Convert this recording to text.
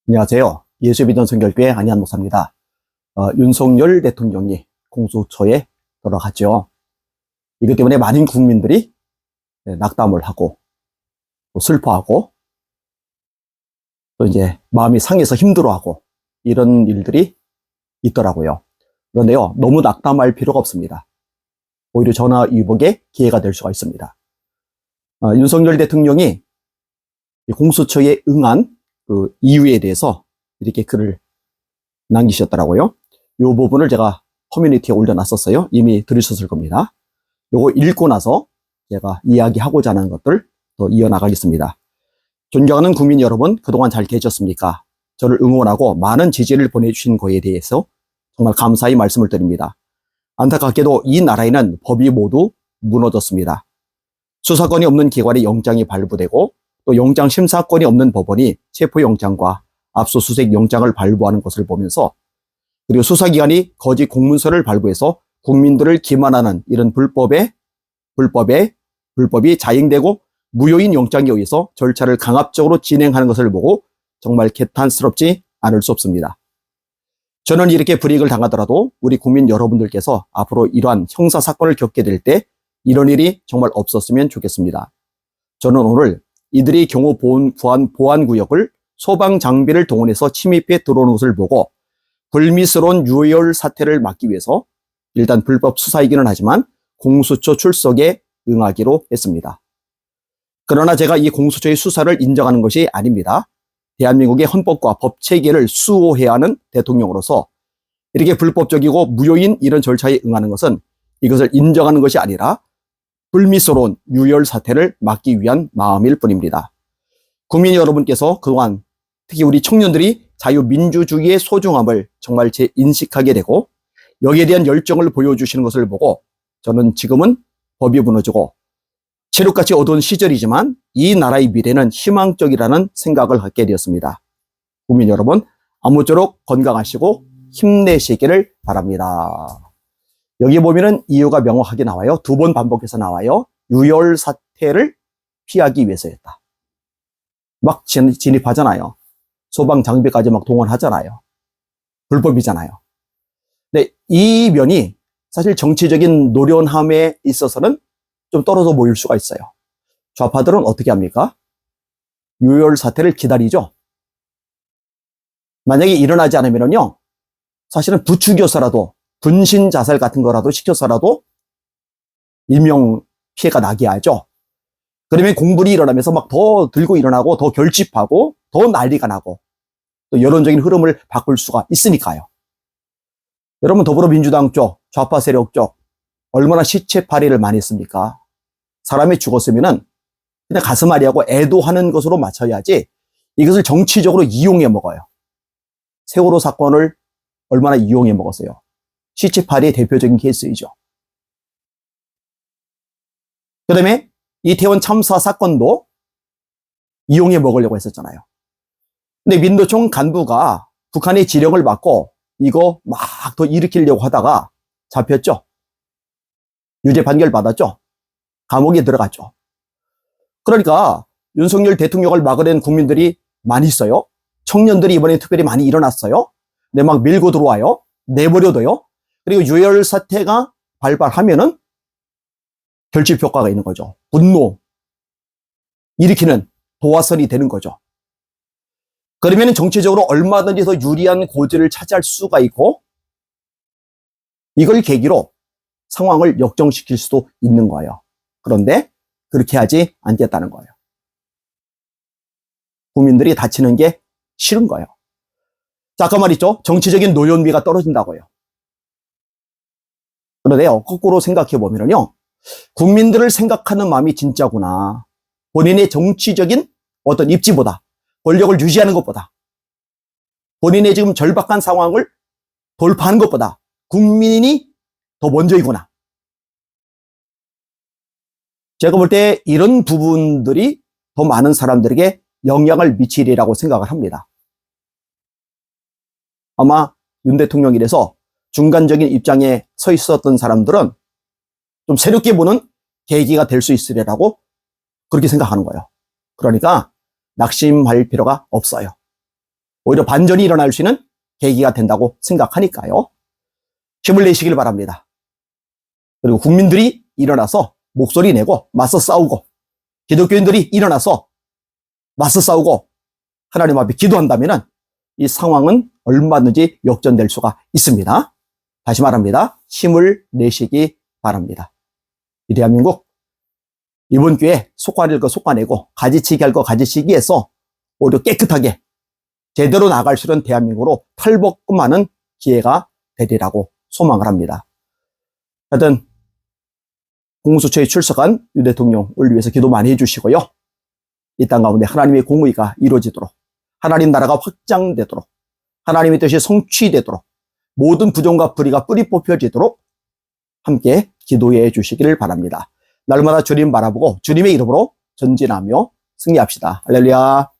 안녕하세요. 예수믿음 선결교회 안희한 목사입니다. 윤석열 대통령이 공수처에 들어갔죠. 이것 때문에 많은 국민들이 낙담을 하고 또 슬퍼하고 또 이제 마음이 상해서 힘들어하고 이런 일들이 있더라고요. 그런데요, 너무 낙담할 필요가 없습니다. 오히려 전화위복의 기회가 될 수가 있습니다. 윤석열 대통령이 공수처에 응한 그 이유에 대해서 이렇게 글을 남기셨더라고요. 이 부분을 제가 커뮤니티에 올려놨었어요. 이미 들으셨을 겁니다. 요거 읽고 나서 제가 이야기하고자 하는 것들 더 이어나가겠습니다. 존경하는 국민 여러분, 그동안 잘 계셨습니까? 저를 응원하고 많은 지지를 보내주신 거에 대해서 정말 감사히 말씀을 드립니다. 안타깝게도 이 나라에는 법이 모두 무너졌습니다. 수사권이 없는 기관에 영장이 발부되고 또 영장 심사권이 없는 법원이 체포영장과 압수수색 영장을 발부하는 것을 보면서, 그리고 수사기관이 거짓 공문서를 발부해서 국민들을 기만하는 이런 불법이 자행되고 무효인 영장에 의해서 절차를 강압적으로 진행하는 것을 보고 정말 개탄스럽지 않을 수 없습니다. 저는 이렇게 불이익을 당하더라도 우리 국민 여러분들께서 앞으로 이러한 형사사건을 겪게 될 때 이런 일이 정말 없었으면 좋겠습니다. 저는 오늘 이들이 경호 보안구역을 소방장비를 동원해서 침입해 들어오는 것을 보고 불미스러운 유혈 사태를 막기 위해서 일단 불법 수사이기는 하지만 공수처 출석에 응하기로 했습니다. 그러나 제가 이 공수처의 수사를 인정하는 것이 아닙니다. 대한민국의 헌법과 법체계를 수호해야 하는 대통령으로서 이렇게 불법적이고 무효인 이런 절차에 응하는 것은 이것을 인정하는 것이 아니라 불미스러운 유혈 사태를 막기 위한 마음일 뿐입니다. 국민 여러분께서 그동안 특히 우리 청년들이 자유민주주의의 소중함을 정말 재인식하게 되고 여기에 대한 열정을 보여주시는 것을 보고 저는 지금은 법이 무너지고 칠흑같이 어두운 시절이지만 이 나라의 미래는 희망적이라는 생각을 갖게 되었습니다. 국민 여러분, 아무쪼록 건강하시고 힘내시기를 바랍니다. 여기 보면은 이유가 명확하게 나와요. 2번 반복해서 나와요. 유혈 사태를 피하기 위해서였다. 막 진입하잖아요. 소방 장비까지 막 동원하잖아요. 불법이잖아요. 근데 이 면이 사실 정치적인 노련함에 있어서는 좀 떨어져 보일 수가 있어요. 좌파들은 어떻게 합니까? 유혈 사태를 기다리죠. 만약에 일어나지 않으면요, 사실은 부추겨서라도 분신 자살 같은 거라도 시켜서라도 인명 피해가 나게 하죠. 그러면 공분이 일어나면서 막 더 들고 일어나고 더 결집하고 더 난리가 나고 또 여론적인 흐름을 바꿀 수가 있으니까요. 여러분, 더불어민주당 쪽, 좌파 세력 쪽 얼마나 시체 파리를 많이 했습니까? 사람이 죽었으면은 그냥 가슴앓이하고 애도하는 것으로 맞춰야지 이것을 정치적으로 이용해 먹어요. 세월호 사건을 얼마나 이용해 먹었어요. 시체파리의 대표적인 케이스이죠. 그 다음에 이태원 참사 사건도 이용해 먹으려고 했었잖아요. 근데 민노총 간부가 북한의 지령을 받고 이거 막 더 일으키려고 하다가 잡혔죠. 유죄 판결 받았죠. 감옥에 들어갔죠. 그러니까 윤석열 대통령을 막으려는 국민들이 많이 있어요. 청년들이 이번에 특별히 많이 일어났어요. 근데 막 밀고 들어와요. 내버려둬요. 그리고 유혈 사태가 발발하면은 결집 효과가 있는 거죠. 분노 일으키는 도화선이 되는 거죠. 그러면 정치적으로 얼마든지 더 유리한 고지를 차지할 수가 있고 이걸 계기로 상황을 역정시킬 수도 있는 거예요. 그런데 그렇게 하지 않겠다는 거예요. 국민들이 다치는 게 싫은 거예요. 자, 아까 말했죠. 정치적인 노련미가 떨어진다고요. 그런데요, 거꾸로 생각해 보면요, 국민들을 생각하는 마음이 진짜구나. 본인의 정치적인 어떤 입지보다, 권력을 유지하는 것보다, 본인의 지금 절박한 상황을 돌파하는 것보다 국민이 더 먼저이구나. 제가 볼 때 이런 부분들이 더 많은 사람들에게 영향을 미치리라고 생각을 합니다. 아마 윤 대통령이 돼서 중간적인 입장에 서 있었던 사람들은 좀 새롭게 보는 계기가 될 수 있으리라고 그렇게 생각하는 거예요. 그러니까 낙심할 필요가 없어요. 오히려 반전이 일어날 수 있는 계기가 된다고 생각하니까요. 힘을 내시길 바랍니다. 그리고 국민들이 일어나서 목소리 내고 맞서 싸우고 기독교인들이 일어나서 맞서 싸우고 하나님 앞에 기도한다면 이 상황은 얼마든지 역전될 수가 있습니다. 다시 말합니다. 힘을 내시기 바랍니다. 이 대한민국 이번 기회에 속아낼 거 속아내고 가지치기 할 거 가지치기 해서 오히려 깨끗하게 제대로 나갈 수 있는 대한민국으로 탈복음하는 기회가 되리라고 소망을 합니다. 하여튼 공수처에 출석한 윤 대통령을 위해서 기도 많이 해주시고요. 이 땅 가운데 하나님의 공의가 이루어지도록 하나님 나라가 확장되도록 하나님의 뜻이 성취되도록 모든 부정과 불의가 뿌리 뽑혀지도록 함께 기도해 주시기를 바랍니다. 날마다 주님 바라보고 주님의 이름으로 전진하며 승리합시다. 할렐루야.